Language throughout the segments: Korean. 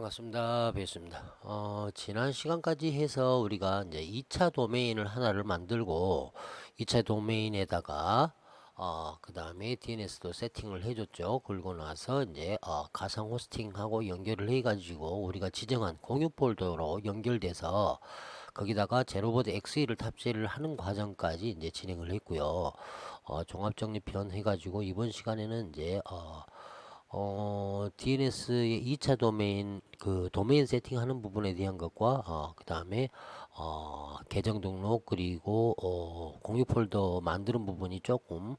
반갑습니다. 뵙습니다. 지난 시간까지 해서 우리가 이제 2차 도메인을 하나를 만들고 2차 도메인에다가 그 다음에 DNS도 세팅을 해줬죠. 그러고 나서 이제 가상 호스팅하고 연결을 해가지고 우리가 지정한 공유 폴더로 연결돼서 거기다가 제로보드 XE를 탑재를 하는 과정까지 이제 진행을 했고요. 종합정리편 해가지고 이번 시간에는 이제 DNS의 2차 도메인 그 도메인 세팅하는 부분에 대한 것과 그 다음에 계정 등록 그리고 공유 폴더 만드는 부분이 조금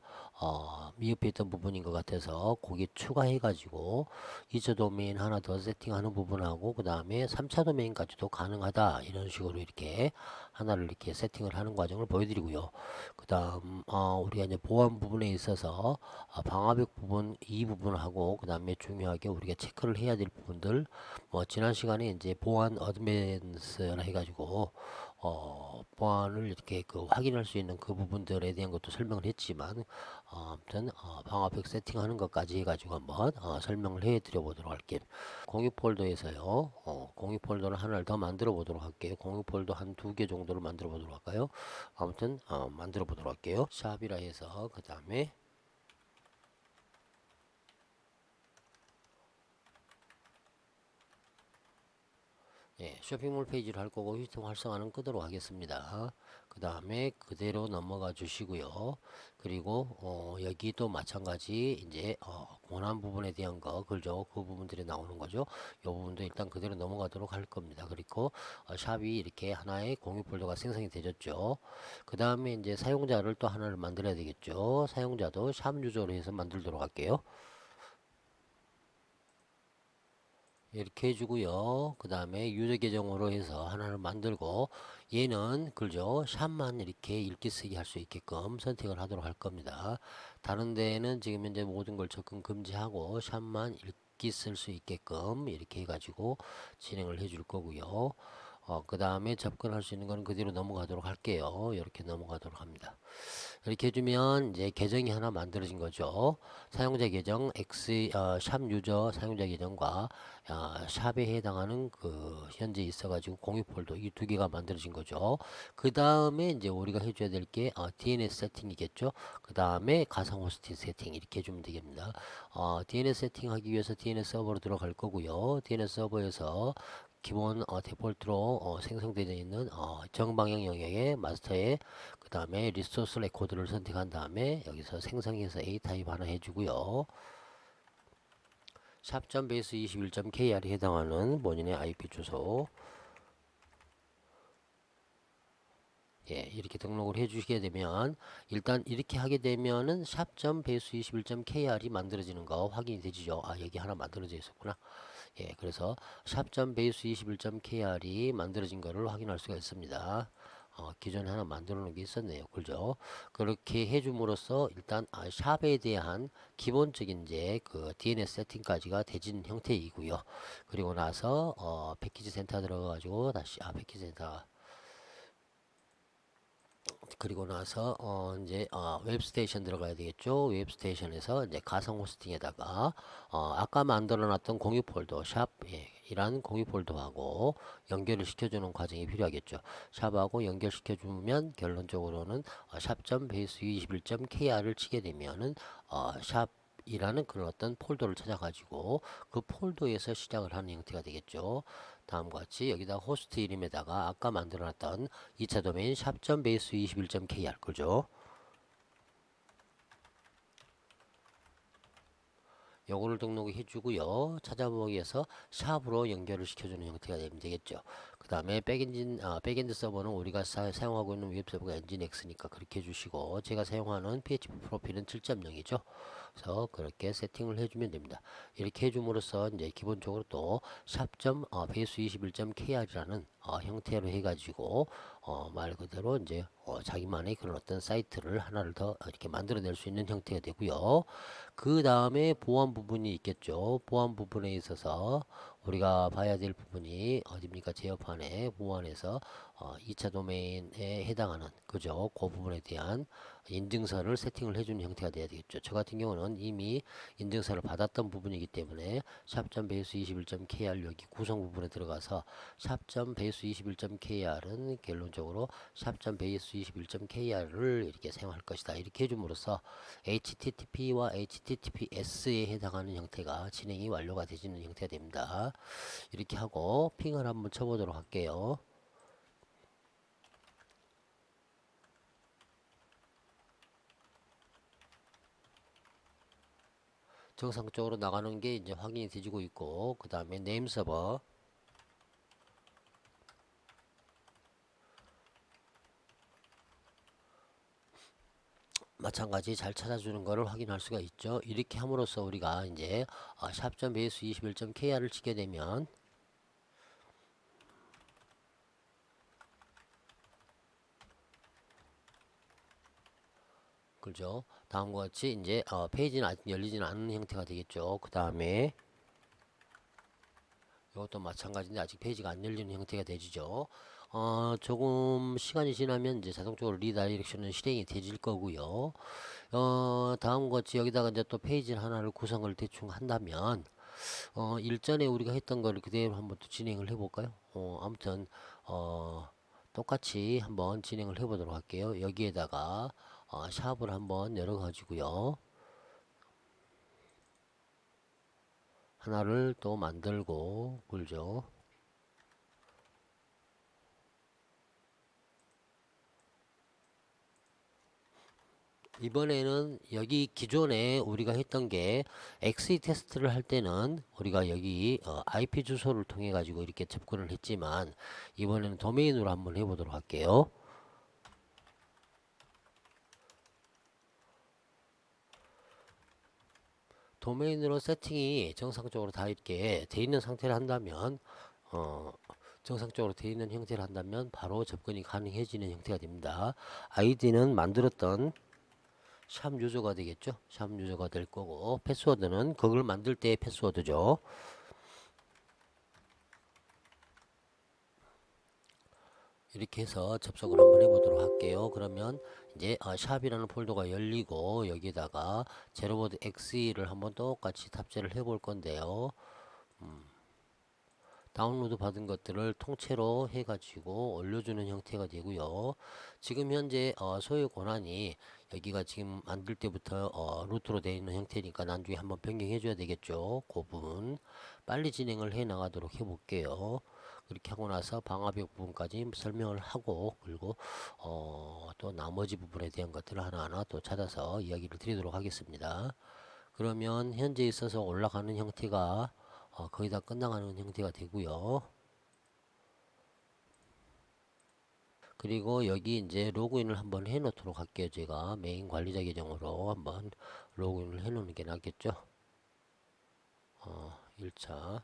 미흡했던 부분인 것 같아서 거기 추가해 가지고 2차 도메인 하나 더 세팅하는 부분하고 그 다음에 3차 도메인까지도 가능하다 이런 식으로 이렇게 하나를 이렇게 세팅을 하는 과정을 보여드리고요. 그 다음 우리가 이제 보안 부분에 있어서 방화벽 부분 이 부분하고 그 다음에 중요하게 우리가 체크를 해야 될 부분들 지난 시간에 이제 보안 어드밴스라 해가지고 보안을 이렇게 그 확인할 수 있는 그 부분들에 대한 것도 설명을 했지만 아무튼 방화벽 세팅하는 것까지 해가지고 한번 설명을 해드려 보도록 할게요. 공유 폴더에서요. 공유 폴더를 하나를 더 만들어 보도록 할게요. 공유 폴더 한 2개 정도를 만들어 보도록 할까요? 아무튼 만들어 보도록 할게요. 샵이라 해서 그 다음에 쇼핑몰 페이지를 할 거고 휴통 활성화는 끄도록 하겠습니다. 그 다음에 그대로 넘어가 주시고요. 그리고 여기도 마찬가지 이제 권한 부분에 대한 거 그죠? 그 부분들이 나오는 거죠. 이 부분도 일단 그대로 넘어가도록 할 겁니다. 그리고 샵이 이렇게 하나의 공유 폴더가 생성이 되졌죠. 그 다음에 이제 사용자를 또 하나를 만들어야 되겠죠. 사용자도 샵 유저로 해서 만들도록 할게요. 이렇게 해주고요. 그 다음에 유저 계정으로 해서 하나를 만들고 얘는 그죠 샵만 이렇게 읽기 쓰기 할 수 있게끔 선택을 하도록 할 겁니다. 다른 데는 지금 현재 모든 걸 접근 금지하고 샵만 읽기 쓸 수 있게끔 이렇게 해가지고 진행을 해줄 거고요. 그 다음에 접근할 수 있는 거는 그대로 넘어가도록 할게요. 이렇게 넘어가도록 합니다. 이렇게 해주면 이제 계정이 하나 만들어진 거죠. 사용자 계정 샵 유저 사용자 계정과 샵에 해당하는 그 현재 있어가지고 공유 폴더 이 두 개가 만들어진 거죠. 그 다음에 이제 우리가 해줘야 될 게 DNS 세팅이겠죠. 그 다음에 가상 호스팅 세팅 이렇게 해주면 되겠습니다. DNS 세팅하기 위해서 DNS 서버로 들어갈 거고요. DNS 서버에서 기본 데폴트로 생성되어 있는 정방향 영역의 마스터에 그 다음에 리소스 레코드를 선택한 다음에 여기서 생성해서 A 타입 하나 해주고요. 샵.base 21.kr에 해당하는 본인의 IP 주소 이렇게 등록을 해주시게 되면 일단 이렇게 하게 되면은 샵.base21.kr이 만들어지는 거 확인이 되지요. 여기 하나 만들어져 있었구나. 그래서 샵.base21.kr이 만들어진 거를 확인할 수가 있습니다. 기존에 하나 만들어 놓은 게 있었네요. 그죠? 그렇게 해줌으로써 일단 샵에 대한 기본적인 이제 그 DNS 세팅까지가 되진 형태이고요. 그리고 나서 패키지 센터 들어가 가지고 다시 패키지 센터 그리고 나서 이제 웹스테이션 들어가야 되겠죠. 웹스테이션에서 이제 가상 호스팅에다가 아까 만들어놨던 공유 폴더 샵 이란 공유 폴더하고 연결을 시켜주는 과정이 필요하겠죠. 샵하고 연결시켜주면 결론적으로는 샵.base21.kr을 치게 되면은 샵 이라는 그런 어떤 폴더를 찾아가지고 그 폴더에서 시작을 하는 형태가 되겠죠. 다음과 같이 여기다 호스트 이름에다가 아까 만들어놨던 2차 도메인 샵.base21.kr 그죠? 요거를 등록해 주고요. 찾아보기에서 샵으로 연결을 시켜주는 형태가 되면 되겠죠. 그 다음에 백엔드 서버는 우리가 사용하고 있는 웹 서버가 엔진X니까 그렇게 해주시고, 제가 사용하는 PHP 프로필은 7.0이죠. 그래서 그렇게 세팅을 해주면 됩니다. 이렇게 해줌으로써 이제 기본적으로 또 base21.kr이라는 형태로 해가지고 말 그대로 이제 자기만의 그런 어떤 사이트를 하나를 더 이렇게 만들어낼 수 있는 형태가 되고요. 그 다음에 보안 부분이 있겠죠. 보안 부분에 있어서 우리가 봐야 될 부분이 어딥니까? 제어판에 보안에서 2차 도메인에 해당하는, 그죠? 그 부분에 대한 인증서를 세팅을 해주는 형태가 돼야 되겠죠. 저 같은 경우는 이미 인증서를 받았던 부분이기 때문에 샵.base21.kr 여기 구성 부분에 들어가서 샵.base21.kr은 결론적으로 샵.base21.kr을 이렇게 사용할 것이다. 이렇게 해줌으로써 HTTP와 HTTPS에 해당하는 형태가 진행이 완료가 되지는 형태가 됩니다. 이렇게 하고 핑을 한번 쳐보도록 할게요. 정상적으로 나가는 게 이제 확인이 되지고 있고, 그 다음에 네임 서버 마찬가지 잘 찾아주는 것을 확인할 수가 있죠. 이렇게 함으로써 우리가 이제 샵.base21.kr을 치게 되면, 그죠? 다음과 같이 이제 페이지는 아직 열리지는 않는 형태가 되겠죠. 그 다음에 이것도 마찬가지인데 아직 페이지가 안 열리는 형태가 되죠. 조금 시간이 지나면 이제 자동적으로 리다이렉션은 실행이 되질 거고요. 다음과 같이 여기다가 이제 또 페이지 하나를 구성을 대충 한다면, 일전에 우리가 했던 거를 그대로 한번 또 진행을 해볼까요? 아무튼, 똑같이 한번 진행을 해보도록 할게요. 여기에다가, 샵을 한번 열어가지고요. 하나를 또 만들고, 그죠? 이번에는 여기 기존에 우리가 했던 게 엑시 테스트를 할 때는 우리가 여기 IP 주소를 통해 가지고 이렇게 접근을 했지만, 이번에는 도메인으로 한번 해보도록 할게요. 도메인으로 세팅이 정상적으로 다 이렇게 돼 있는 상태를 한다면, 어, 정상적으로 돼 있는 형태를 한다면 바로 접근이 가능해지는 형태가 됩니다. 아이디는 만들었던 샵 유저가 되겠죠. 샵 유저가 될 거고, 패스워드는 그걸 만들 때의 패스워드죠. 이렇게 해서 접속을 한번 해보도록 할게요. 그러면 이제 샵이라는 폴더가 열리고, 여기다가 제로보드 XE를 한번 똑같이 탑재를 해볼 건데요. 다운로드 받은 것들을 통째로 해가지고 올려주는 형태가 되고요. 지금 현재 소유 권한이 여기가 지금 만들 때부터 루트로 되어 있는 형태니까 나중에 한번 변경해 줘야 되겠죠. 그 부분 빨리 진행을 해 나가도록 해 볼게요. 그렇게 하고 나서 방화벽 부분까지 설명을 하고, 그리고 또 나머지 부분에 대한 것들을 하나하나 또 찾아서 이야기를 드리도록 하겠습니다. 그러면 현재 있어서 올라가는 형태가 거의 다 끝나가는 형태가 되고요. 그리고 여기 이제 로그인을 한번 해 놓도록 할게요. 제가 메인 관리자 계정으로 한번 로그인을 해 놓는 게 낫겠죠. 1차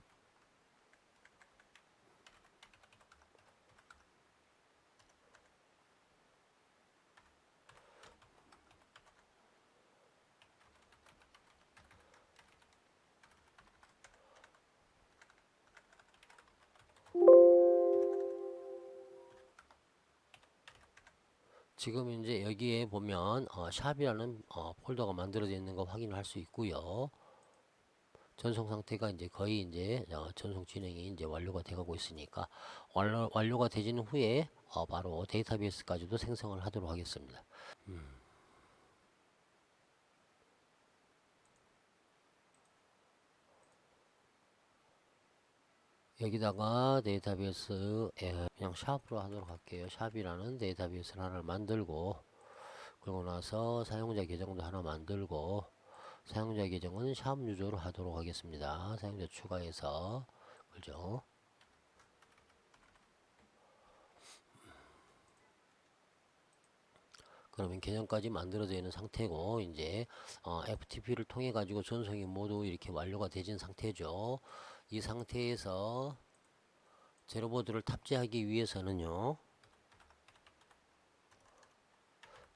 지금 이제 여기에 보면 샵이라는 폴더가 만들어져 있는 거 확인을 할 수 있고요. 전송 상태가 이제 거의 이제 전송 진행이 이제 완료가 되고 있으니까, 완료가 되지는 후에 바로 데이터베이스까지도 생성을 하도록 하겠습니다. 여기다가 데이터베이스에 그냥 샵으로 하도록 할게요. 샵이라는 데이터베이스를 하나를 만들고, 그러고 나서 사용자 계정도 하나 만들고, 사용자 계정은 샵 유저로 하도록 하겠습니다. 사용자 추가해서, 그죠? 그러면 계정까지 만들어져 있는 상태고, 이제 FTP를 통해 가지고 전송이 모두 이렇게 완료가 되진 상태죠. 이 상태에서 제로보드를 탑재하기 위해서는요,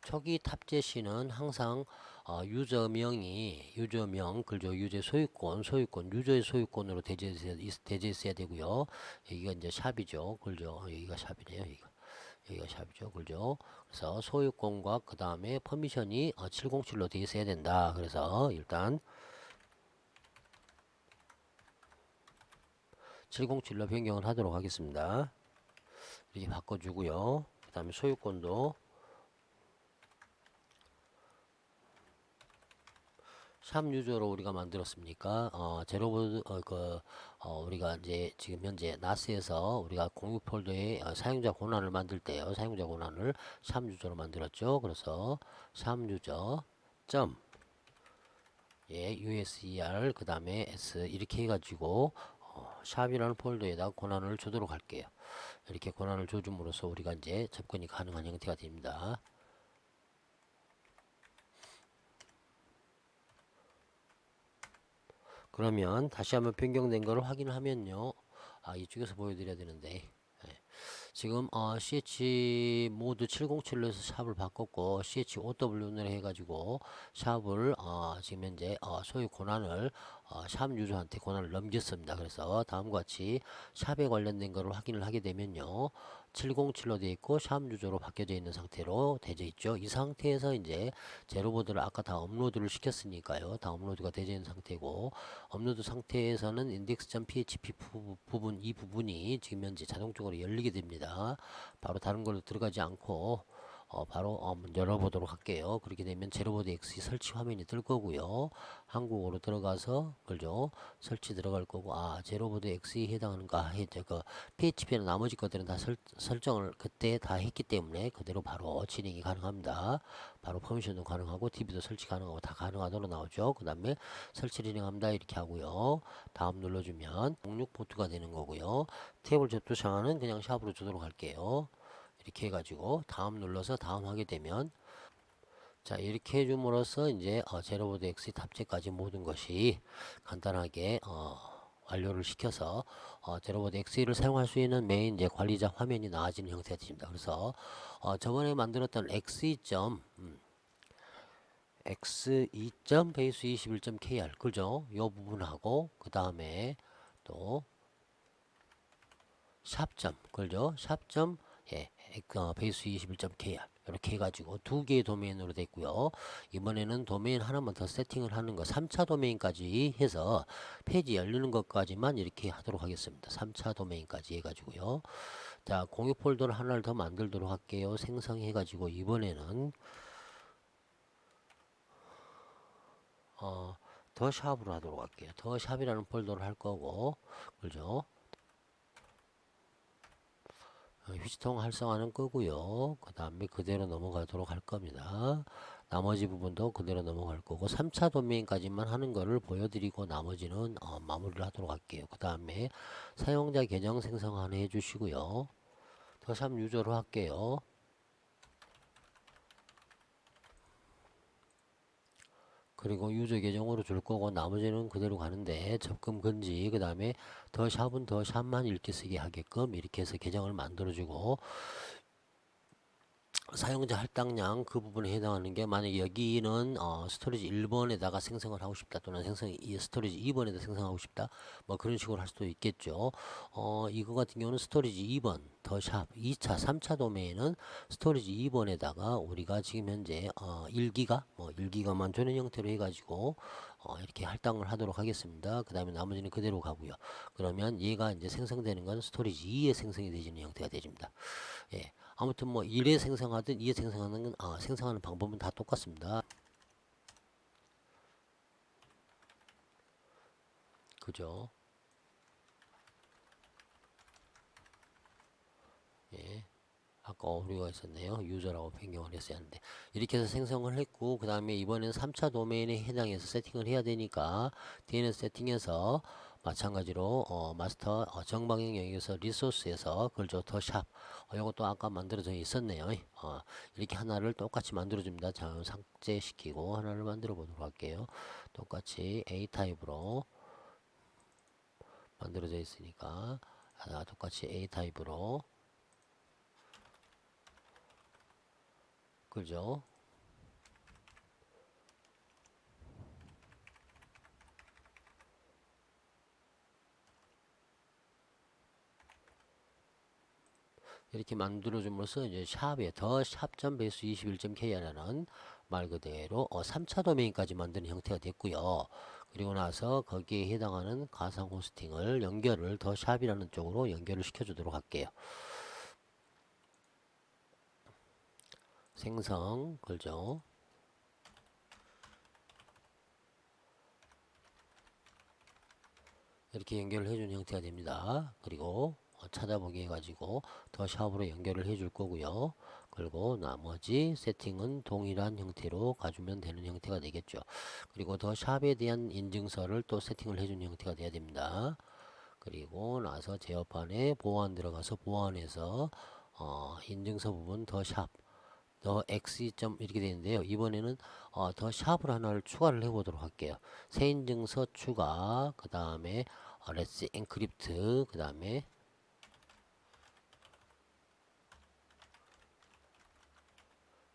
초기 탑재 시는 항상 유저명 그죠, 유저 소유권 유저의 소유권으로 대제했어야 되고요. 여기가 이제 샵이죠, 그죠. 여기가 샵이네요. 여기가 샵이죠, 그죠. 그래서 소유권과 그 다음에 퍼미션이 707로 되어 있어야 된다. 그래서 일단 707로 변경을 하도록 하겠습니다. 이렇게 바꿔주고요. 그 다음에 소유권도 샵 유저로 우리가 만들었습니까? 제로보드 우리가 이제 지금 현재 나스에서 우리가 공유 폴더에 사용자 권한을 만들 때요, 사용자 권한을 샵 유저로 만들었죠. 그래서 샵 유저 점 user 그 다음에 s 이렇게 해가지고 샵이라는 폴더에다 권한을 주도록 할게요. 이렇게 권한을 줘줌으로써 우리가 이제 접근이 가능한 형태가 됩니다. 그러면 다시 한번 변경된 거를 확인하면요, 이쪽에서 보여드려야 되는데, 지금 CH 모드 707로 해서 샵을 바꿨고 CH5W로 해가지고 샵을 지금 현재 소유 권한을 샵 유저한테 권한을 넘겼습니다. 그래서 다음과 같이 샵에 관련된 거를 확인을 하게 되면요, 707로 되어 있고 샵 유저로 바뀌어져 있는 상태로 되어 있죠. 이 상태에서 이제 제로보드를 아까 다 업로드를 시켰으니까요, 다 업로드가 되어 있는 상태고, 업로드 상태에서는 index.php 부분, 이 부분이 지금 현재 자동적으로 열리게 됩니다. 바로 다른 걸로 들어가지 않고 바로 열어보도록 할게요. 그렇게 되면 제로보드 X 설치 화면이 뜰 거고요. 한국어로 들어가서 그죠, 설치 들어갈 거고, 제로보드 X에 해당하는가 해저 그 PHP는 나머지 것들은 다 설정을 그때 다 했기 때문에 그대로 바로 진행이 가능합니다. 바로 퍼미션도 가능하고 DB도 설치 가능하고 다 가능하도록 나오죠. 그 다음에 설치 진행합니다 이렇게 하고요. 다음 눌러주면 06 포트가 되는 거고요. 테이블 접수 창은 그냥 샵으로 주도록 할게요. 이렇게 해가지고 다음 눌러서 다음 하게 되면, 자, 이렇게 해줌으로써 이제 제로보드 X 탑재까지 모든 것이 간단하게 완료를 시켜서 제로보드 X를 사용할 수 있는 메인 이제 관리자 화면이 나와지는 형태가 됩니다. 그래서 저번에 만들었던 x2.base21.kr 그죠? 요 부분하고 그 다음에 또 샵점 그죠? 샵점 베이스 21.kr 이렇게 해가지고 두 개의 도메인으로 됐고요. 이번에는 도메인 하나만 더 세팅을 하는 거 3차 도메인까지 해서 페이지 열리는 것까지만 이렇게 하도록 하겠습니다. 3차 도메인까지 해가지고요. 자, 공유 폴더를 하나를 더 만들도록 할게요. 생성해가지고 이번에는 더 샵으로 하도록 할게요. 더 샵이라는 폴더를 할 거고, 그죠? 휴지통 활성화는 끄고요. 그 다음에 그대로 넘어가도록 할 겁니다. 나머지 부분도 그대로 넘어갈 거고 3차 도메인까지만 하는 거를 보여드리고 나머지는 마무리를 하도록 할게요. 그 다음에 사용자 계정 생성하나 해주시고요. 더샵 유저로 할게요. 그리고 유저 계정으로 줄 거고 나머지는 그대로 가는데 접근 금지, 그 다음에 더 샵은 더 샵만 읽기 쓰기 하게끔 이렇게 해서 계정을 만들어 주고, 사용자 할당량 그 부분에 해당하는 게, 만약에 여기는 스토리지 1번에다가 생성을 하고 싶다, 또는 스토리지 2번에다 생성하고 싶다, 뭐 그런 식으로 할 수도 있겠죠. 이거 같은 경우는 스토리지 2번 더샵 2차 3차 도메인은 스토리지 2번에다가 우리가 지금 현재 1기가 뭐 1기가만 주는 형태로 해가지고 이렇게 할당을 하도록 하겠습니다. 그 다음에 나머지는 그대로 가고요. 그러면 얘가 이제 생성되는 건 스토리지 2에 생성이 되는 형태가 되집니다. 예. 아무튼 뭐 1에 생성하든 2에 생성하는 건 생성하는 방법은 다 똑같습니다. 그죠? 예. 아까 오류가 있었네요. 유저라고 변경을 했어야 하는데, 이렇게 해서 생성을 했고, 그 다음에 이번엔 3차 도메인에 해당해서 세팅을 해야 되니까 DNS 세팅해서 마찬가지로 마스터 정방향 영역에서 리소스에서 그죠 더샵 요것도 아까 만들어져 있었네요. 이렇게 하나를 똑같이 만들어 줍니다. 자, 삭제시키고 하나를 만들어 보도록 할게요. 똑같이 A 타입으로 만들어져 있으니까 똑같이 A 타입으로 그죠? 이렇게 만들어줌으로써 이제 샵에 더 샵.base 21.kr이라는 말 그대로 3차 도메인까지 만드는 형태가 됐고요. 그리고 나서 거기에 해당하는 가상 호스팅을 연결을 더 샵이라는 쪽으로 연결을 시켜주도록 할게요. 생성 걸죠. 이렇게 연결을 해주는 형태가 됩니다. 그리고 찾아보기 해가지고 더 샵으로 연결을 해줄 거고요. 그리고 나머지 세팅은 동일한 형태로 가주면 되는 형태가 되겠죠. 그리고 더 샵에 대한 인증서를 또 세팅을 해주는 형태가 돼야 됩니다. 그리고 나서 제어판에 보안 들어가서 보안에서 인증서 부분 더 샵 더 x 점 이렇게 되는데요. 이번에는 더 샵을 하나를 추가를 해 보도록 할게요. 새 인증서 추가, 그 다음에 렛츠 엔크립트, 그 다음에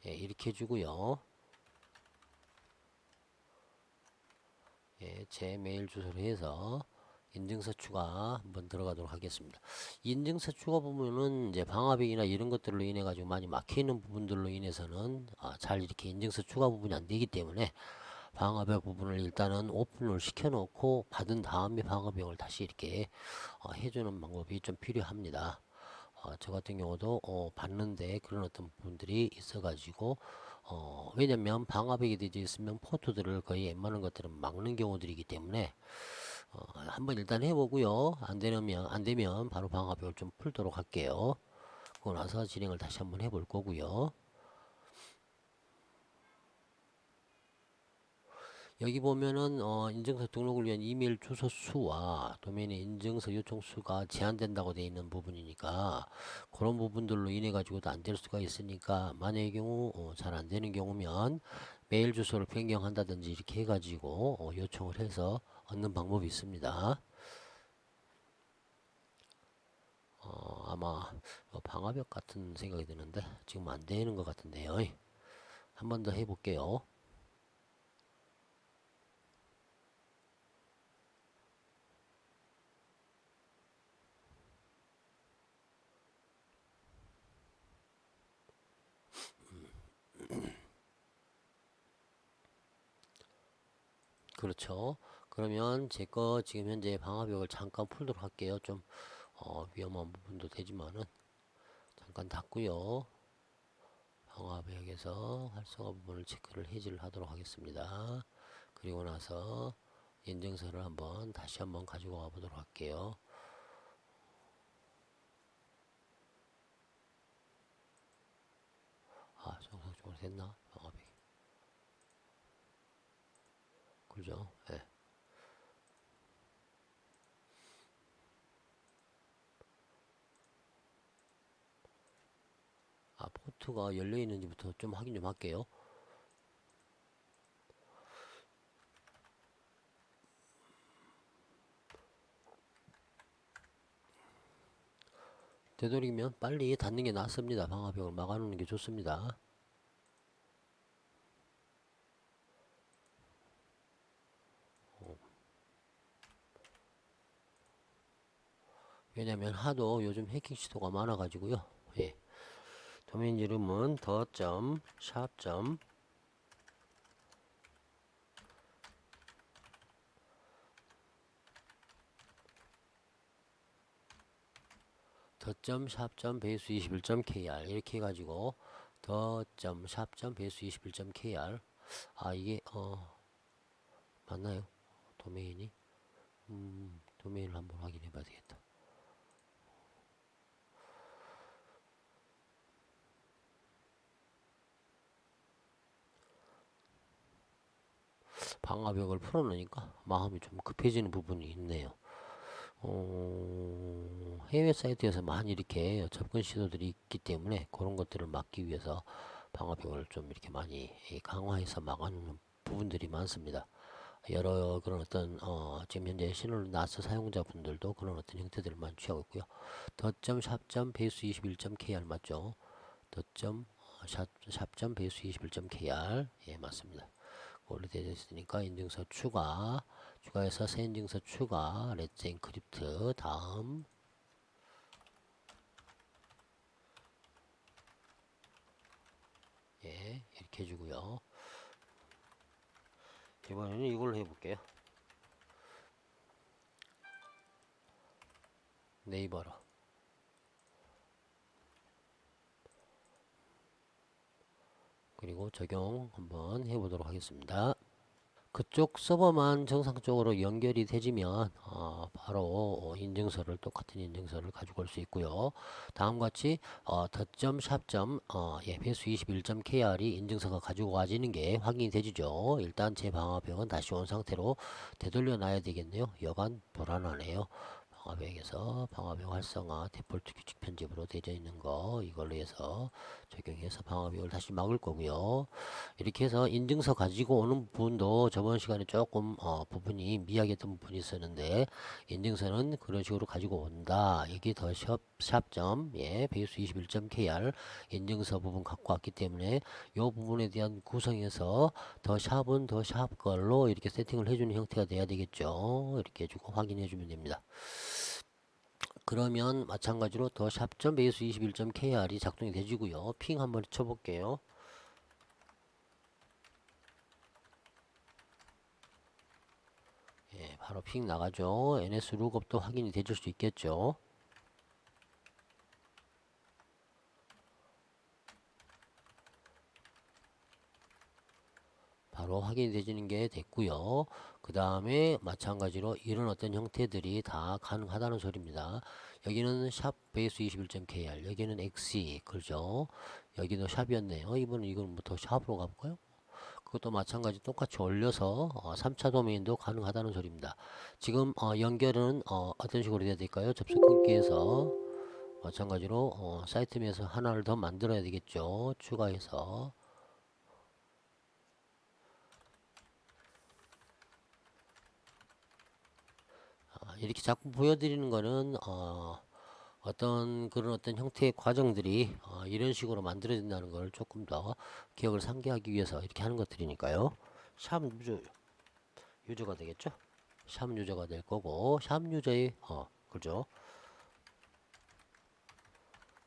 예, 이렇게 해주고요. 예, 제 메일 주소로 해서 인증서 추가 한번 들어가도록 하겠습니다. 인증서 추가 부분은 이제 방화벽이나 이런 것들로 인해 가지고 많이 막히는 부분들로 인해서는 잘 이렇게 인증서 추가 부분이 안 되기 때문에 방화벽 부분을 일단은 오픈을 시켜 놓고 받은 다음에 방화벽을 다시 이렇게 해주는 방법이 좀 필요합니다. 저 같은 경우도 받는데 그런 어떤 부분들이 있어 가지고 왜냐면 방화벽이 되어 있으면 포트들을 거의 웬만한 것들은 막는 경우들이기 때문에 한번 일단 해보고요. 안 되면 바로 방화벽을 좀 풀도록 할게요. 그러고 나서 진행을 다시 한번 해볼 거고요. 여기 보면은 인증서 등록을 위한 이메일 주소 수와 도메인의 인증서 요청 수가 제한된다고 되어 있는 부분이니까 그런 부분들로 인해 가지고도 안 될 수가 있으니까 만약의 경우 잘 안 되는 경우면 메일 주소를 변경한다든지 이렇게 해 가지고 요청을 해서 얻는 방법이 있습니다. 아마 방화벽 같은 생각이 드는데 지금 안 되는 것 같은데요. 한 번 더 해볼게요. 그렇죠. 그러면 제 거 지금 현재 방화벽을 잠깐 풀도록 할게요. 좀 위험한 부분도 되지만은 잠깐 닫고요. 방화벽에서 활성화 부분을 체크를 해지를 하도록 하겠습니다. 그리고 나서 인증서를 다시 한번 가지고 와 보도록 할게요. 정상적으로 됐나? 방화벽이. 그죠? 예. 포트가 열려 있는지부터 좀 확인 좀 할게요. 되도록이면 빨리 닫는 게 낫습니다. 방화벽을 막아놓는 게 좋습니다. 왜냐면 하도 요즘 해킹 시도가 많아가지고요. 예. 도메인 이름은 더.샵. 더.샵.베이스 21.kr 이렇게 해가지고 더.샵.베이스 21.kr 이게 맞나요? 도메인이 도메인을 한번 확인해 봐야 되겠다. 방화벽을 풀어놓으니까 마음이 좀 급해지는 부분이 있네요. 해외 사이트에서 많이 이렇게 접근 시도들이 있기 때문에 그런 것들을 막기 위해서 방어벽을 좀 이렇게 많이 강화해서 막아놓는 부분들이 많습니다. 여러 그런 어떤 지금 현재 신호를 나서 사용자분들도 그런 어떤 형태들을 많이 취하고 있고요. 덧점 샵점 베이스 21.kr 맞죠? 덧점 샵점 베이스 21.kr 예 맞습니다. 원래되어 있으니까 인증서 추가해서 새 인증서 추가 렛츠 엔크립트 다음 예 이렇게 해주고요. 이번에는 이걸로 해볼게요. 네이버로 그리고 적용 한번 해보도록 하겠습니다. 그쪽 서버만 정상적으로 연결이 되지면 바로 인증서를 똑같은 인증서를 가지고 올 수 있고요. 다음같이 덧점 샵점 예, 배수 21.kr이 인증서가 가지고 와지는 게 확인이 되죠. 일단 제 방화벽은 다시 온 상태로 되돌려 놔야 되겠네요. 여간 불안하네요. 방화벽에서 방화벽 활성화 데폴트 규칙 편집으로 되어 있는 거 이걸로 해서 적용해서 방화벽을 다시 막을 거고요. 이렇게 해서 인증서 가지고 오는 부분도 저번 시간에 조금 부분이 미약했던 부분이 있었는데 인증서는 그런 식으로 가지고 온다. 여기 더 샵점 예 베이스 21.kr 인증서 부분 갖고 왔기 때문에 이 부분에 대한 구성에서 더 샵은 더 샵 걸로 이렇게 세팅을 해주는 형태가 돼야 되겠죠. 이렇게 해주고 확인해 주면 됩니다. 그러면 마찬가지로 더 샵점 베이스 21.kr이 작동이 되지고요. 핑 한번 쳐볼게요. 예, 바로 핑 나가죠. NS 룩업도 확인이 되실 수 있겠죠. 바로 확인이 되지는 게 됐고요. 그 다음에 마찬가지로 이런 어떤 형태들이 다 가능하다는 소리입니다. 여기는 샵 베이스 21.kr 여기는 XE 그죠. 여기도 샵이었네요. 이건 더 샵으로 가볼까요? 그것도 마찬가지 똑같이 올려서 3차 도메인도 가능하다는 소리입니다. 지금 연결은 어떤 식으로 해야 될까요? 접속 끊기에서 마찬가지로 사이트에서 하나를 더 만들어야 되겠죠. 추가해서 이렇게 자꾸 보여드리는 거는 어떤 그런 어떤 형태의 과정들이 이런 식으로 만들어진다는 걸 조금 더 기억을 상기하기 위해서 이렇게 하는 것들이니까요. 샵 유저가 되겠죠. 샵 유저가 될 거고 샵 유저의 그죠.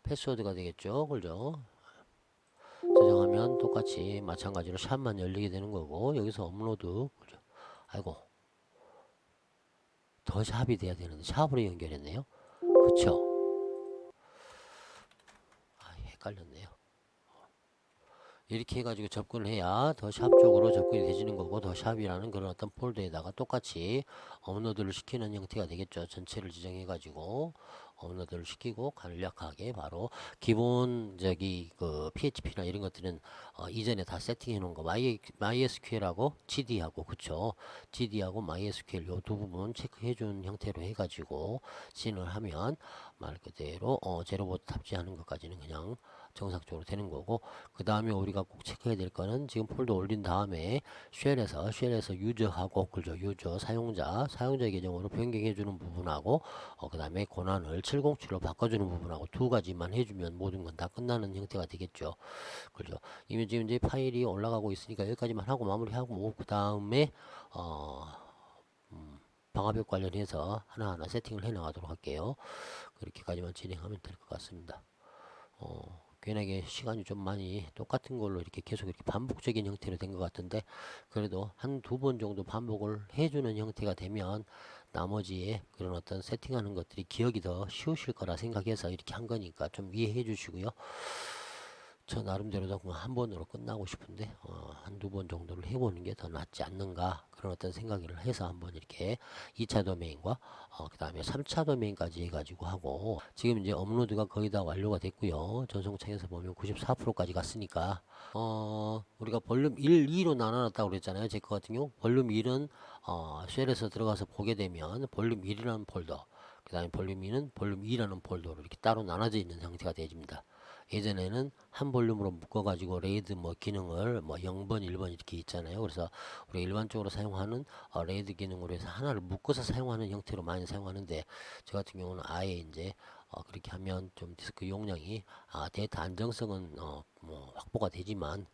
패스워드가 되겠죠. 그죠. 저장하면 똑같이 마찬가지로 샵만 열리게 되는 거고 여기서 업로드 그죠. 아이고 더 샵이 돼야 되는데 샵으로 연결했네요. 그쵸. 헷갈렸네요. 이렇게 해가지고 접근을 해야 더 샵 쪽으로 접근이 되지는 거고 더 샵이라는 그런 어떤 폴더에다가 똑같이 업로드를 시키는 형태가 되겠죠. 전체를 지정해가지고 업로드를 시키고 간략하게 바로 기본 저기 그 PHP나 이런 것들은 이전에 다 세팅해 놓은 거 MySQL하고 GD하고 그쵸. GD하고 MySQL 요 두 부분 체크해 준 형태로 해가지고 진행을 하면 말 그대로 제로보트 탑재하는 것까지는 그냥 정상적으로 되는 거고 그 다음에 우리가 꼭 체크해야 될 거는 지금 폴더 올린 다음에 쉘에서 유저하고 그죠 유저 사용자 계정으로 변경해 주는 부분하고 그 다음에 권한을 707로 바꿔주는 부분하고 두 가지만 해주면 모든 건 다 끝나는 형태가 되겠죠. 그죠. 이미 지금 이제 파일이 올라가고 있으니까 여기까지만 하고 마무리하고 그 다음에 방화벽 관련해서 하나하나 세팅을 해 나가도록 할게요. 그렇게까지만 진행하면 될 것 같습니다. 괜하게 시간이 좀 많이 똑같은 걸로 이렇게 계속 이렇게 반복적인 형태로 된 것 같은데 그래도 한 두 번 정도 반복을 해주는 형태가 되면 나머지의 그런 어떤 세팅하는 것들이 기억이 더 쉬우실 거라 생각해서 이렇게 한 거니까 좀 이해해 주시고요. 저 나름대로도 그냥 한 번으로 끝나고 싶은데 한두 번 정도를 해보는 게 더 낫지 않는가 그런 어떤 생각을 해서 한번 이렇게 2차 도메인과 그 다음에 3차 도메인까지 해가지고 하고 지금 이제 업로드가 거의 다 완료가 됐고요. 전송창에서 보면 94%까지 갔으니까 우리가 볼륨 1, 2로 나눠놨다고 그랬잖아요. 제 거 같은 경우 볼륨 1은 쉘에서 들어가서 보게 되면 볼륨 1이라는 폴더 그 다음에 볼륨 2는 볼륨 2라는 폴더로 이렇게 따로 나눠져 있는 형태가 되어집니다. 예전에는 한 볼륨으로 묶어가지고 레이드 뭐 기능을 뭐 0번, 1번 이렇게 있잖아요. 그래서 우리가 일반적으로 사용하는 레이드 기능으로 해서 하나를 묶어서 사용하는 형태로 많이 사용하는데, 저 같은 경우는 아예 이제 그렇게 하면 좀 디스크 용량이 데이터 안정성은 뭐 확보가 되지만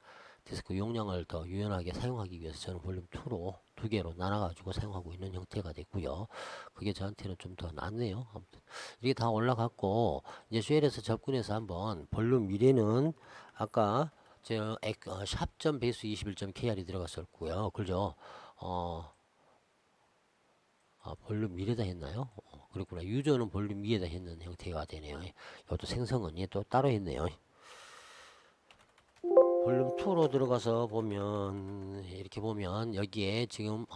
디스크 용량을 더 유연하게 사용하기 위해서 저는 볼륨 2로 두 개로 나눠 가지고 사용하고 있는 형태가 됐고요. 그게 저한테는 좀 더 낫네요. 아무튼 이게 다 올라갔고, 이제 쉘에서 접근해서 한번 볼륨 미래는 아까 저 샵점 베이스 21.kr이 들어갔었고요. 그죠? 볼륨 미래다 했나요? 그렇구나. 유저는 볼륨 위에다 했는 형태가 되네요. 이것도 생성은 또 따로 했네요. 볼륨 2로 들어가서 보면, 이렇게 보면 여기에 지금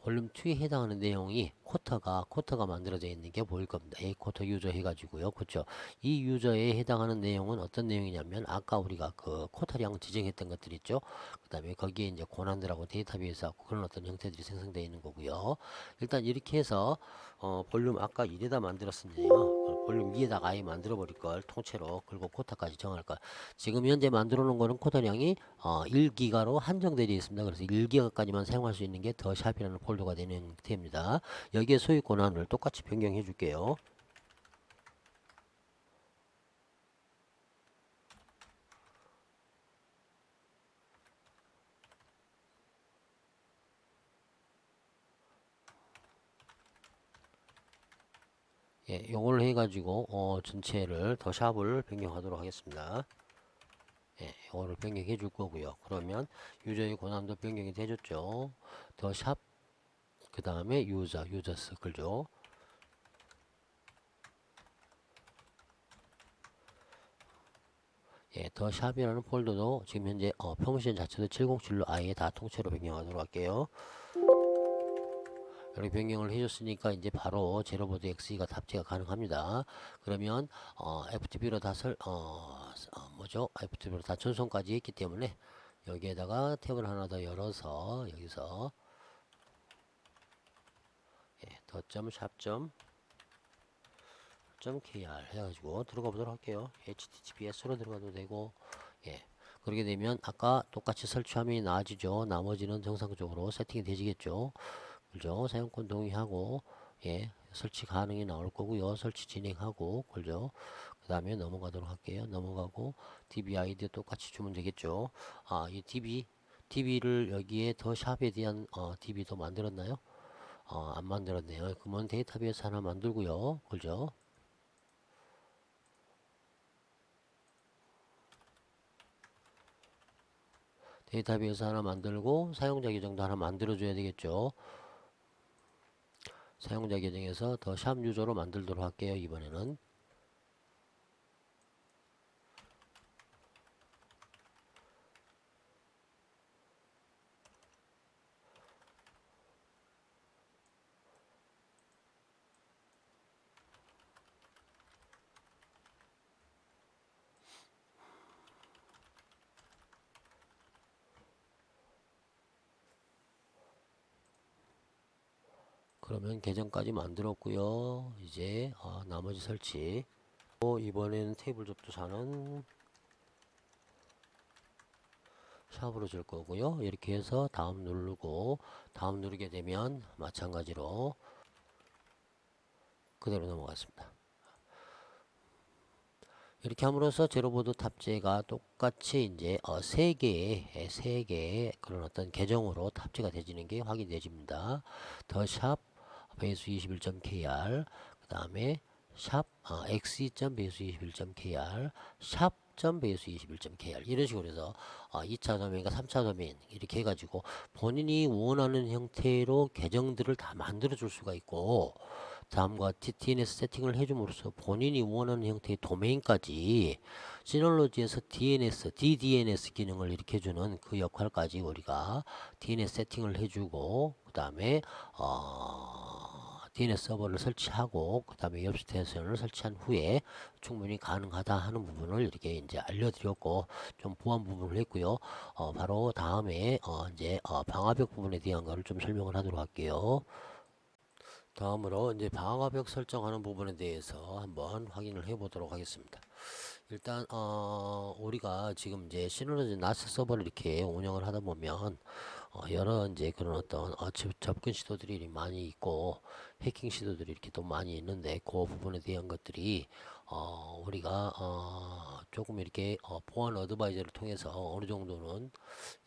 볼륨 2에 해당하는 내용이 쿼터가 만들어져 있는 게 보일 겁니다. A 쿼터 유저 해가지고요. 그렇죠? 이 유저에 해당하는 내용은 어떤 내용이냐면, 아까 우리가 그 쿼터량 지정했던 것들 있죠? 그 다음에 거기에 이제 고난들하고 데이터베이스하고 그런 어떤 형태들이 생성되어 있는 거고요. 일단 이렇게 해서 볼륨 아까 이래다 만들었었네요. 볼륨 위에다가 아예 만들어 버릴 걸, 통째로. 그리고 쿼터까지 정할 걸. 지금 현재 만들어 놓은 거는 쿼터량이 1기가로 한정되어 있습니다. 그래서 1기가까지만 사용할 수 있는 게 더 샵이라는 폴더가 되는 형태입니다. 여기에 소유 권한을 똑같이 변경해 줄게요. 예, 요걸 해가지고 전체를 더 샵을 변경하도록 하겠습니다. 예, 요거를 변경해 줄 거고요. 그러면 유저의 권한도 변경이 되졌죠. 더 샵, 그 다음에 유저스, 그죠? 예, 더 샵이라는 폴더도 지금 현재 퍼미션 자체도 707로 아예 다 통째로 변경하도록 할게요. 이렇게 변경을 해줬으니까 이제 바로 제로보드 XE가 탑재가 가능합니다. 그러면 FTP로 다 FTP로 다 전송까지 했기 때문에 여기에다가 탭을 하나 더 열어서 여기서 더.샵.kr 해가지고 들어가 보도록 할게요. HTTPS로 들어가도 되고, 예. 그렇게 되면 아까 똑같이 설치 화면이 나와지죠. 나머지는 정상적으로 세팅이 되지겠죠. 그죠? 사용권 동의하고, 예, 설치 가능이 나올 거고요. 설치 진행하고, 그죠? 그 다음에 넘어가도록 할게요. 넘어가고, DB 아이디 똑같이 주면 되겠죠. 이 DB를 여기에 더 샵에 대한 DB도 만들었나요? 안 만들었네요. 그러면 데이터베이스 하나 만들고요. 그죠? 데이터베이스 하나 만들고 사용자 계정도 하나 만들어 줘야 되겠죠. 사용자 계정에서 더 샵 유저로 만들도록 할게요. 이번에는 그러면 계정까지 만들었고요. 이제 나머지 설치. 이번에는 테이블 접두사는 샵으로 줄 거고요. 이렇게 해서 다음 누르고, 다음 누르게 되면 마찬가지로 그대로 넘어갔습니다. 이렇게 함으로써 제로보드 탑재가 똑같이 이제 세 개의 그런 어떤 계정으로 탑재가 되지는 게 확인되집니다. 더 샵 베이스 21.kr, 그 다음에 샵 xe.베이스21.kr, 샵.베이스21.kr, 이런 식으로 해서 2차 도면과 3차 도면 이렇게 해가지고 본인이 원하는 형태로 계정들을 다 만들어 줄 수가 있고, 다음과 DNS 세팅을 해줌으로써 본인이 원하는 형태의 도메인까지 시놀로지에서 DDNS 기능을 이렇게 해주는 그 역할까지 우리가 DNS 세팅을 해주고, 그 다음에 DNS 서버를 설치하고, 그 다음에 웹 스테이션을 설치한 후에 충분히 가능하다 하는 부분을 이렇게 이제 알려드렸고, 좀 보완 부분을 했고요. 바로 다음에 이제 방화벽 부분에 대한 거를 좀 설명을 하도록 할게요. 다음으로 이제 방화벽 설정하는 부분에 대해서 한번 확인을 해 보도록 하겠습니다. 일단 우리가 지금 이제 시너지 나스 서버를 이렇게 운영을 하다 보면 여러 이제 그런 어떤 접근 시도들이 많이 있고 해킹 시도들이 이렇게 또 많이 있는데 그 부분에 대한 것들이 우리가 조금 이렇게 보안 어드바이저를 통해서 어느 정도는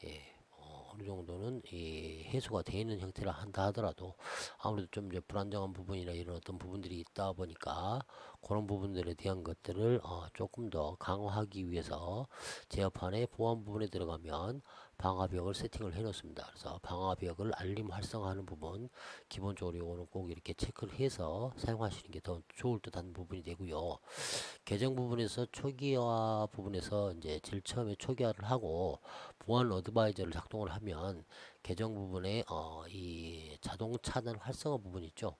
예, 어느 정도는 이 해소가 되어 있는 형태라 한다 하더라도 아무래도 좀 이제 불안정한 부분이나 이런 어떤 부분들이 있다 보니까 그런 부분들에 대한 것들을 조금 더 강화하기 위해서 제어판의 보안 부분에 들어가면 방화벽을 세팅을 해 놓습니다. 그래서 방화벽을 알림 활성화하는 부분 기본적으로 이거는 꼭 이렇게 체크를 해서 사용하시는 게 더 좋을 듯한 부분이 되고요. 계정 부분에서 초기화 부분에서 이제 제일 처음에 초기화를 하고 보안 어드바이저를 작동을 하면 계정 부분에 이 자동 차단 활성화 부분 있죠.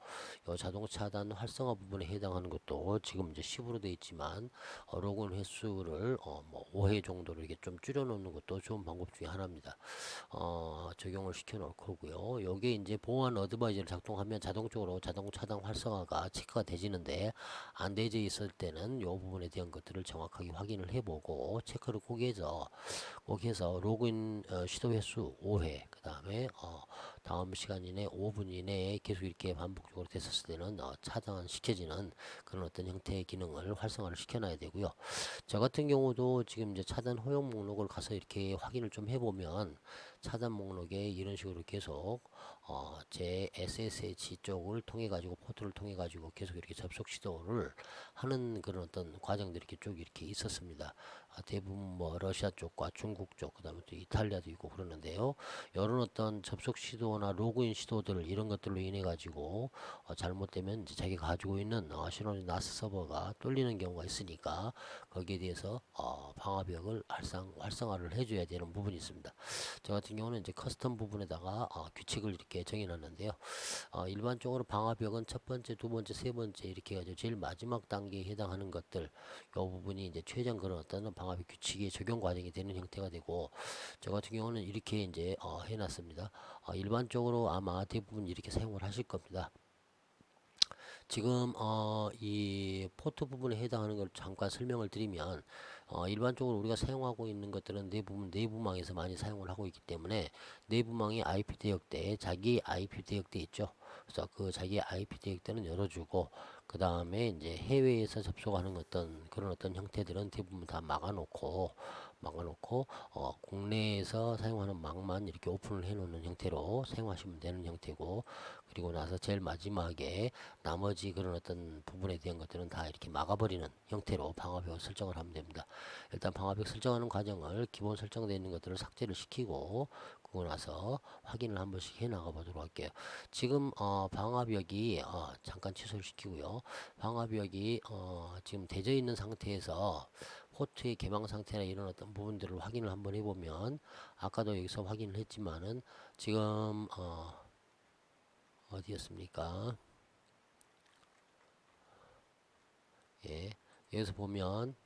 이 자동 차단 활성화 부분에 해당하는 것도 지금 이제 10으로 되어 있지만 로그인 횟수를 뭐 5회 정도로 이렇게 좀 줄여 놓는 것도 좋은 방법 중에 하나입니다. 적용을 시켜 놓을 거고요. 요게 이제 보안 어드바이저를 작동하면 자동적으로 자동 차단 활성화가 체크가 되지는데 안 되어 있을 때는 요 부분에 대한 것들을 정확하게 확인을 해보고 체크를 꼭 해서 로그인 시도 횟수 5회 그 다음에 다음 시간 이내 5분 이내에 계속 이렇게 반복적으로 됐었을 때는 차단시켜지는 그런 어떤 형태의 기능을 활성화를 시켜놔야 되고요. 저 같은 경우도 지금 이제 차단 허용 목록을 가서 이렇게 확인을 좀 해보면 차단 목록에 이런 식으로 계속 제 SSH 쪽을 통해 가지고 포트를 통해 가지고 계속 이렇게 접속 시도를 하는 그런 어떤 과정들이 이렇게 쭉 이렇게 있었습니다. 대부분 뭐 러시아 쪽과 중국 쪽 그다음에 또 이탈리아도 있고 그러는데요. 이런 어떤 접속 시도나 로그인 시도들 이런 것들로 인해 가지고 잘못되면 이제 자기가 가지고 있는 신원이 나스 서버가 뚫리는 경우가 있으니까 거기에 대해서 방화벽을 활성화를 해줘야 되는 부분이 있습니다. 저 같은 경우는 이제 커스텀 부분에다가 규칙을 이렇게 정해놨는데요. 일반적으로 방화벽은 첫 번째, 두 번째, 세 번째 이렇게 해가지고 제일 마지막 단계에 해당하는 것들, 요 부분이 이제 최종 그런 어떤 방화벽 규칙의 적용 과정이 되는 형태가 되고, 저 같은 경우는 이렇게 이제 해놨습니다. 일반적으로 아마 대부분 이렇게 사용을 하실 겁니다. 지금 이 포트 부분에 해당하는 걸 잠깐 설명을 드리면 일반적으로 우리가 사용하고 있는 것들은 대부분 내부망에서 많이 사용을 하고 있기 때문에 내부망의 IP 대역대 자기 IP 대역대 있죠. 그래서 그 자기 IP 대역대는 열어주고 그 다음에 이제 해외에서 접속하는 어떤 그런 어떤 형태들은 대부분 다 막아놓고 국내에서 사용하는 망만 이렇게 오픈을 해 놓는 형태로 사용하시면 되는 형태고, 그리고 나서 제일 마지막에 나머지 그런 어떤 부분에 대한 것들은 다 이렇게 막아버리는 형태로 방화벽을 설정을 하면 됩니다. 일단 방화벽 설정하는 과정을 기본 설정되어 있는 것들을 삭제를 시키고 그러고 나서 확인을 한 번씩 해 나가 보도록 할게요. 지금 방화벽이 잠깐 취소를 시키고요. 방화벽이 지금 되어 있는 상태에서 포트의 개방 상태나 이런 어떤 부분들을 확인을 한번 해보면 아까도 여기서 확인을 했지만은 지금 어디였습니까? 예, 여기서 보면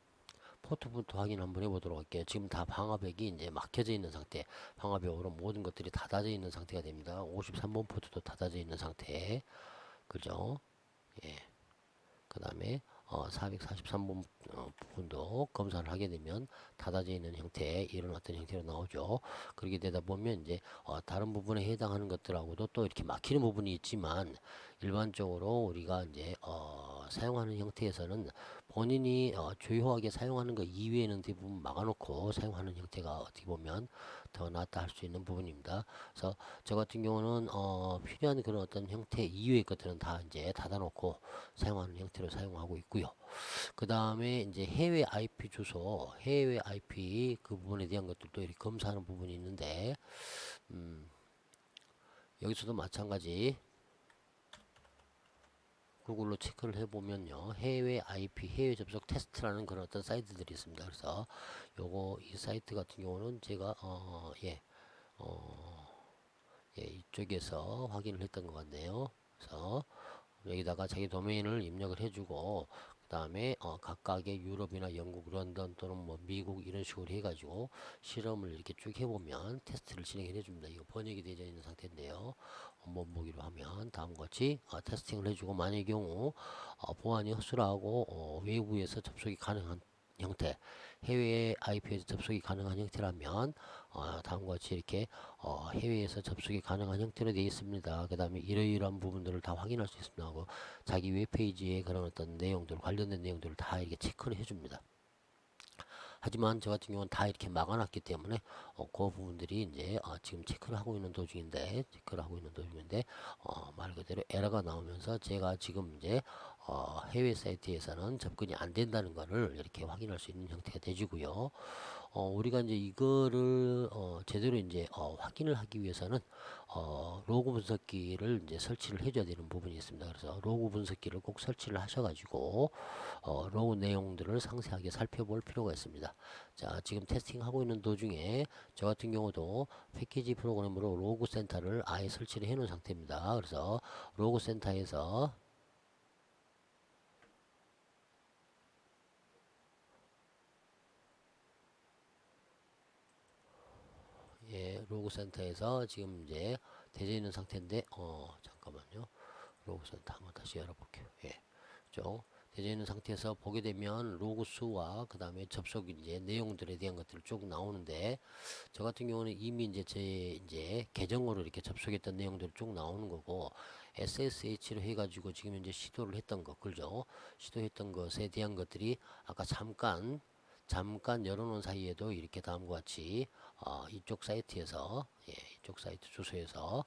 포트부터 확인 한번 해보도록 할게요. 지금 다 방화벽이 이제 막혀져 있는 상태, 방화벽으로 모든 것들이 닫아져 있는 상태가 됩니다. 53번 포트도 닫아져 있는 상태, 그죠? 예. 그 다음에 443번 부분도 검사를 하게 되면 닫아져 있는 형태의 이런 어떤 형태로 나오죠. 그렇게 되다 보면 이제 다른 부분에 해당하는 것들하고도 또 이렇게 막히는 부분이 있지만 일반적으로 우리가 이제 사용하는 형태에서는 본인이 주요하게 사용하는 것 이외에는 대부분 막아놓고 사용하는 형태가 어떻게 보면 더 낫다 할 수 있는 부분입니다. 그래서 저 같은 경우는 필요한 그런 어떤 형태 이외의 것들은 다 이제 닫아놓고 사용하는 형태로 사용하고 있고요. 그 다음에 이제 해외 IP 주소, 해외 IP 그 부분에 대한 것들도 이렇게 검사하는 부분이 있는데, 여기서도 마찬가지 구글로 체크를 해보면요, 해외 IP, 해외 접속 테스트라는 그런 어떤 사이트들이 있습니다. 그래서 요거 이 사이트 같은 경우는 제가 이쪽에서 확인을 했던 것 같네요. 그래서 여기다가 자기 도메인을 입력을 해주고 다음에 각각의 유럽이나 영국, 런던 또는 뭐 미국 이런 식으로 해가지고 실험을 이렇게 쭉 해보면 테스트를 진행해 줍니다. 이거 번역이 되어 있는 상태인데요. 원본 보기로 하면 다음과 같이 테스팅을 해주고, 만약의 경우 보안이 허술하고 외부에서 접속이 가능한 형태, 해외 IP에서 접속이 가능한 형태라면 다음과 같이 이렇게 해외에서 접속이 가능한 형태로 되어 있습니다. 그 다음에 이러이러한 부분들을 다 확인할 수 있습니다 하고, 자기 웹페이지에 그런 어떤 내용들, 관련된 내용들을 다 이렇게 체크를 해줍니다. 하지만 저 같은 경우는 다 이렇게 막아놨기 때문에 그 부분들이 이제 지금 체크를 하고 있는 도중인데, 말 그대로 에러가 나오면서 제가 지금 이제 해외 사이트에서는 접근이 안 된다는 것을 이렇게 확인할 수 있는 형태가 되지고요. 우리가 이제 이거를 제대로 이제 확인을 하기 위해서는 로그 분석기를 이제 설치를 해줘야 되는 부분이 있습니다. 그래서 로그 분석기를 꼭 설치를 하셔가지고 로그 내용들을 상세하게 살펴볼 필요가 있습니다. 자, 지금 테스팅하고 있는 도중에 저 같은 경우도 패키지 프로그램으로 로그 센터를 아예 설치를 해 놓은 상태입니다. 그래서 로그 센터에서 로그 센터에서 지금 이제 되어 있는 상태인데 잠깐만요. 로그 센터 한번 다시 열어볼게요. 쭉 되어 있는 상태에서 보게 되면 로그 수와 그 다음에 접속 이제 내용들에 대한 것들을 쭉 나오는데, 저 같은 경우는 이미 이제 제 이제 계정으로 이렇게 접속했던 내용들이 쭉 나오는 거고, SSH로 해가지고 지금 이제 시도를 했던 것, 그죠? 시도했던 것에 대한 것들이 아까 잠깐 열어놓은 사이에도 이렇게 다음과 같이 이쪽 사이트에서 이쪽 사이트 주소에서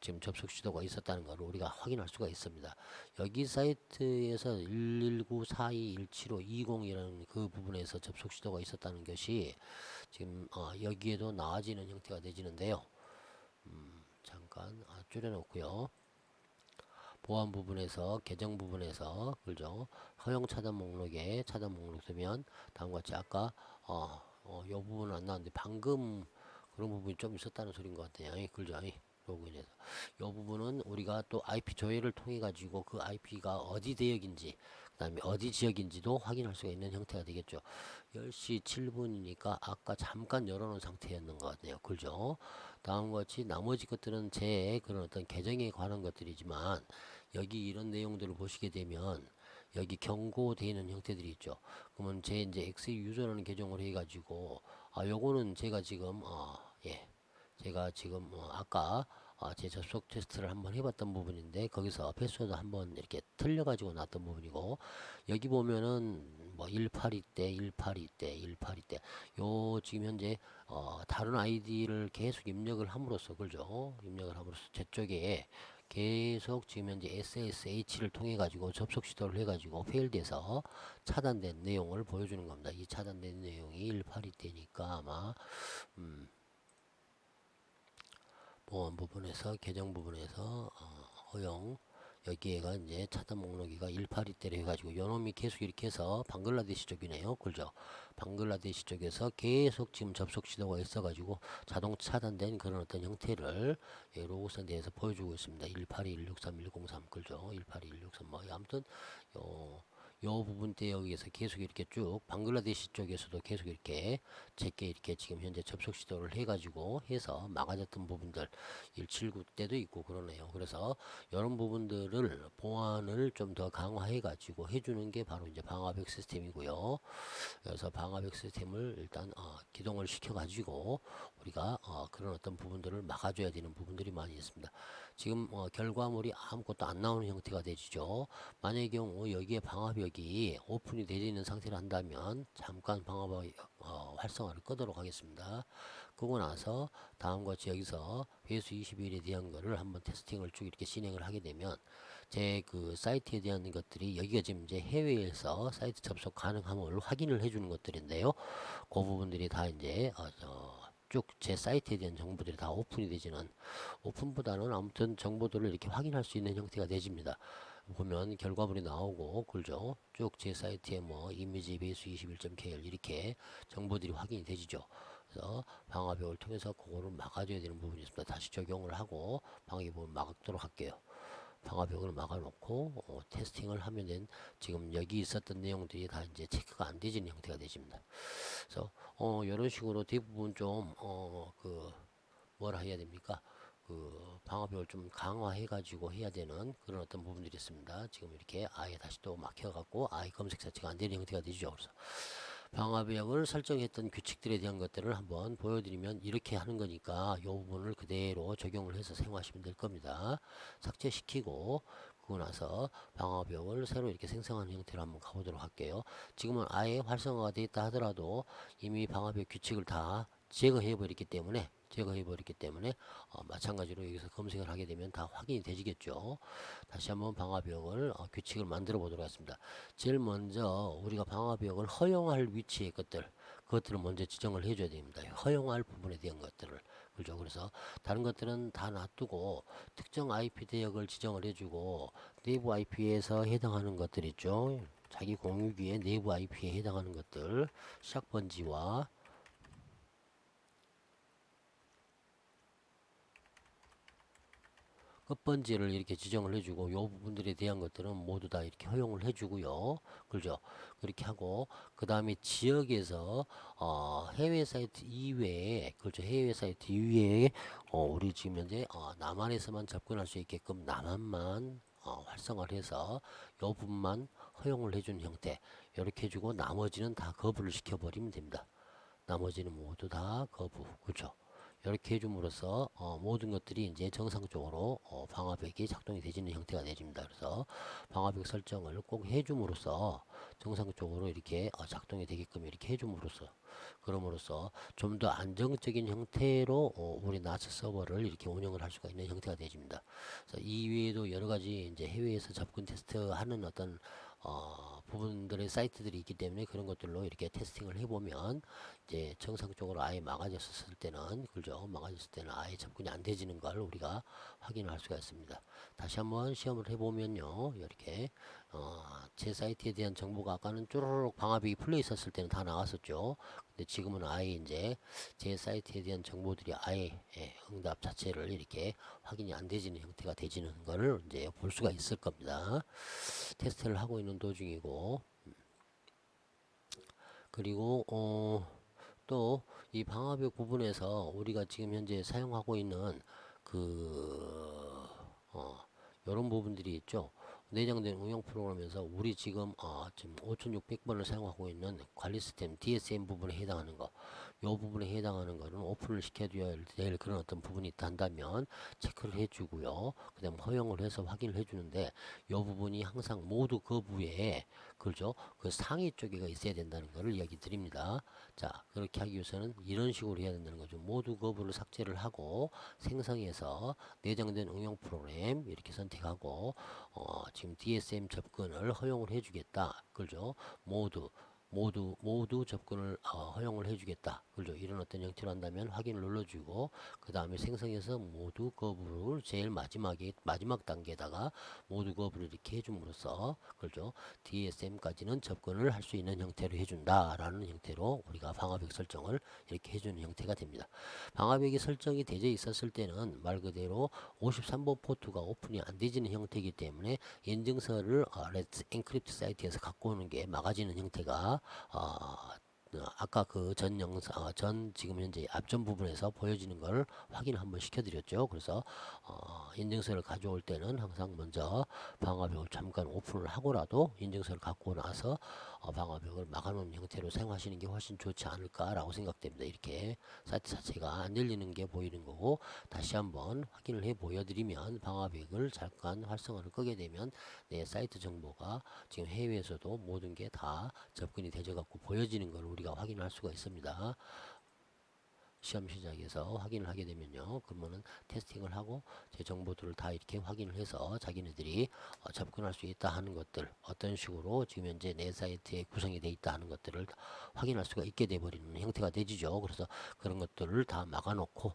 지금 접속 시도가 있었다는 걸 우리가 확인할 수가 있습니다. 여기 사이트에서 11942175220이라는 그 부분에서 접속 시도가 있었다는 것이 지금 여기에도 나와지는 형태가 되지는데요. 잠깐 줄여놓고요. 보안 부분에서, 계정 부분에서, 그죠? 허용 차단 목록에 차단 목록 쓰면 다음과 같이 아까 요 부분은 안 나왔는데 방금 그런 부분이 좀 있었다는 소린 것 같아요. 그죠? 로그인해서 요 부분은 우리가 또 IP 조회를 통해 가지고 그 IP가 어디 대역인지, 그 다음에 어디 지역인지도 확인할 수가 있는 형태가 되겠죠. 10시 7분이니까 아까 잠깐 열어놓은 상태였는 것 같네요. 그죠? 다음과 같이 나머지 것들은 제 그런 어떤 계정에 관한 것들이지만, 여기 이런 내용들을 보시게 되면 여기 경고되는 형태들이 있죠. 그러면 제 이제 X 유저라는 계정을 해가지고 요거는 제가 지금 제가 지금 아까 제 접속 테스트를 한번 해봤던 부분인데, 거기서 패스워드 한번 이렇게 틀려가지고 나왔던 부분이고, 여기 보면은 뭐 182대 182대 182대 요 지금 현재 다른 아이디를 계속 입력을 함으로써, 그죠? 입력을 함으로써 제 쪽에 계속 지금 현재 SSH를 통해 가지고 접속 시도를 해 가지고 페일돼서 차단된 내용을 보여주는 겁니다. 이 차단된 내용이 182대니까 아마 보안 부분에서, 계정 부분에서 허용, 여기에가 이제 차단 목록이가 182대로 해가지고 요놈이 계속 이렇게 해서 방글라데시 쪽이네요. 그죠? 방글라데시 쪽에서 계속 지금 접속 시도가 있어가지고 자동 차단된 그런 어떤 형태를 로고 센터에서 보여주고 있습니다. 182.163.103 그죠? 182.163 뭐 아무튼 요 부분 대역에서 계속 이렇게 쭉 방글라데시 쪽에서도 계속 이렇게 제게 이렇게 지금 현재 접속 시도를 해가지고 해서 막아졌던 부분들 179 때도 있고 그러네요. 그래서 이런 부분들을 보안을 좀 더 강화해 가지고 해주는 게 바로 이제 방화벽 시스템이고요. 그래서 방화벽 시스템을 일단 기동을 시켜 가지고 우리가 그런 어떤 부분들을 막아줘야 되는 부분들이 많이 있습니다. 지금 결과물이 아무것도 안 나오는 형태가 되죠. 만약의 경우 여기에 방화벽이 오픈이 되어 있는 상태로 한다면 잠깐 방화벽 활성화를 끄도록 하겠습니다. 끄고 나서 다음과 같이 여기서 배수 21에 대한 거를 한번 테스팅을 쭉 이렇게 진행을 하게 되면 제 그 사이트에 대한 것들이, 여기가 지금 이제 해외에서 사이트 접속 가능함을 확인을 해주는 것들인데요. 그 부분들이 다 이제 쭉 제 사이트에 대한 정보들이 다 오픈이 되지는, 오픈보다는 아무튼 정보들을 이렇게 확인할 수 있는 형태가 되집니다. 보면 결과물이 나오고, 그죠? 쭉 제 사이트에 뭐 이미지 베이스 21.kl 이렇게 정보들이 확인이 되지죠. 그래서 방화벽을 통해서 그거를 막아줘야 되는 부분이 있습니다. 다시 적용을 하고 방화벽을 막도록 할게요. 방화벽을 막아놓고 테스팅을 하면은 지금 여기 있었던 내용들이 다 이제 체크가 안 되지는 형태가 되집니다. 그래서 이런 식으로 대부분 좀 그 뭐라 해야 됩니까? 그 방화벽을 좀 강화해 가지고 해야 되는 그런 어떤 부분들이 있습니다. 지금 이렇게 아예 다시 또 막혀 갖고 아예 검색 자체가 안 되는 형태가 되죠. 그래서 방화벽을 설정했던 규칙들에 대한 것들을 한번 보여드리면 이렇게 하는 거니까 이 부분을 그대로 적용을 해서 사용하시면 될 겁니다. 삭제시키고 그러고 나서 방화벽을 새로 이렇게 생성하는 형태로 한번 가보도록 할게요. 지금은 아예 활성화가 되어 있다 하더라도 이미 방화벽 규칙을 다 제거해 버렸기 때문에 마찬가지로 여기서 검색을 하게 되면 다 확인이 되지겠죠. 다시 한번 방화벽을 규칙을 만들어 보도록 하겠습니다. 제일 먼저 우리가 방화벽을 허용할 위치의 그것들을 먼저 지정을 해줘야 됩니다. 허용할 부분에 대한 것들을. 그죠? 그래서 다른 것들은 다 놔두고 특정 IP 대역을 지정을 해주고 내부 IP에서 해당하는 것들 있죠. 자기 공유기의 내부 IP에 해당하는 것들, 시작 번지와 끝번지를 이렇게 지정을 해주고 요 부분들에 대한 것들은 모두 다 이렇게 허용을 해주고요. 그죠? 그렇게 하고 그 다음에 지역에서 해외 사이트 이외에 그렇죠. 해외 사이트 이외에 우리 지금 현재 남한에서만 접근할 수 있게끔 남한만 활성화를 해서 요 부분만 허용을 해준 형태 이렇게 해주고 나머지는 다 거부를 시켜버리면 됩니다. 나머지는 모두 다 거부. 그렇죠? 이렇게 해줌으로써 모든 것들이 이제 정상적으로 방화벽이 작동이 되지는 형태가 되집니다. 그래서 방화벽 설정을 꼭 해줌으로써 정상적으로 이렇게 작동이 되게끔 이렇게 해줌으로써 그럼으로써 좀 더 안정적인 형태로 우리 나스 서버를 이렇게 운영을 할 수가 있는 형태가 되집니다. 그래서 이 외에도 여러 가지 이제 해외에서 접근 테스트하는 어떤 부분들의 사이트들이 있기 때문에 그런 것들로 이렇게 테스팅을 해보면 이제 정상적으로 아예 막아졌을 때는 그죠? 막아졌을 때는 아예 접근이 안 되지는 걸 우리가 확인할 수가 있습니다. 다시 한번 시험을 해보면요, 이렇게 제 사이트에 대한 정보가 아까는 쪼르륵 방화벽이 풀려 있었을 때는 다 나왔었죠. 근데 지금은 아예 이제 제 사이트에 대한 정보들이 아예 응답 자체를 이렇게 확인이 안 되지는 형태가 되지는 거를 이제 볼 수가 있을 겁니다. 테스트를 하고 있는 도중이고 그리고 또 이 방화벽 부분에서 우리가 지금 현재 사용하고 있는 그 이런 부분들이 있죠. 내장된 운영 프로그램에서 우리 지금 5600번을 사용하고 있는 관리 시스템 DSM 부분에 해당하는 거, 요 부분에 해당하는 거는 오픈을 시켜줘야 될 그런 어떤 부분이 있다 한다면 체크를 해주고요. 그 다음 허용을 해서 확인을 해주는데 요 부분이 항상 모두 거부에 그렇죠. 그 상위 쪽에가 있어야 된다는 것을 이야기 드립니다. 자, 그렇게 하기 위해서는 이런 식으로 해야 된다는 거죠. 모두 거부를 삭제를 하고 생성해서 내장된 응용 프로그램 이렇게 선택하고 지금 DSM 접근을 허용을 해주겠다. 그죠? 모두 접근을 허용을 해주겠다. 그죠? 이런 어떤 형태로 한다면 확인을 눌러주고 그 다음에 생성해서 모두 거부를 제일 마지막 단계에다가 모두 거부를 이렇게 해줌으로써 그죠? DSM까지는 접근을 할 수 있는 형태로 해준다라는 형태로 우리가 방화벽 설정을 이렇게 해주는 형태가 됩니다. 방화벽이 설정이 되어 있었을 때는 말 그대로 53번 포트가 오픈이 안 되지는 형태이기 때문에 인증서를 렛츠 엔크립트 사이트에서 갖고 오는 게 막아지는 형태가 아까 그 전 영상 전 지금 현재 앞전 부분에서 보여지는 걸 확인 한번 시켜드렸죠. 그래서 인증서를 가져올 때는 항상 먼저 방화벽을 잠깐 오픈을 하고라도 인증서를 갖고 나서 방화벽을 막아놓은 형태로 사용하시는 게 훨씬 좋지 않을까라고 생각됩니다. 이렇게 사이트 자체가 안 열리는 게 보이는 거고 다시 한번 확인을 해 보여드리면 방화벽을 잠깐 활성화를 끄게 되면 내 사이트 정보가 지금 해외에서도 모든 게 다 접근이 되져 갖고 보여지는 걸 우리가 확인할 수가 있습니다. 시험 시작에서 확인을 하게 되면요. 그러면은 테스팅을 하고 제 정보들을 다 이렇게 확인을 해서 자기네들이 접근할 수 있다 하는 것들 어떤 식으로 지금 현재 내 사이트에 구성이 되어 있다 하는 것들을 확인할 수가 있게 돼버리는 형태가 되지죠. 그래서 그런 것들을 다 막아놓고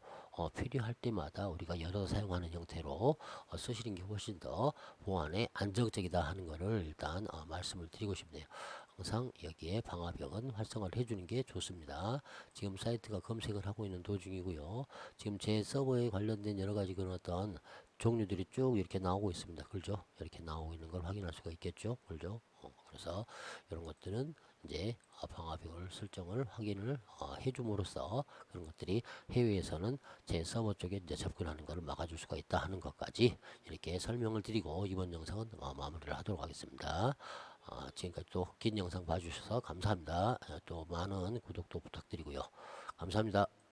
필요할 때마다 우리가 열어 사용하는 형태로 쓰시는 게 훨씬 더 보안에 안정적이다 하는 것을 일단 말씀을 드리고 싶네요. 항상 여기에 방화벽은 활성화를 해주는 게 좋습니다. 지금 사이트가 검색을 하고 있는 도중이고요. 지금 제 서버에 관련된 여러 가지 그런 어떤 종류들이 쭉 이렇게 나오고 있습니다. 그죠? 이렇게 나오고 있는 걸 확인할 수가 있겠죠. 그죠? 그래서 이런 것들은 이제 방화벽을 설정을 확인을 해줌으로써 그런 것들이 해외에서는 제 서버 쪽에 이제 접근하는 것을 막아줄 수가 있다 하는 것까지 이렇게 설명을 드리고 이번 영상은 마무리를 하도록 하겠습니다. 지금까지 또 긴 영상 봐주셔서 감사합니다. 또 많은 구독도 부탁드리고요. 감사합니다.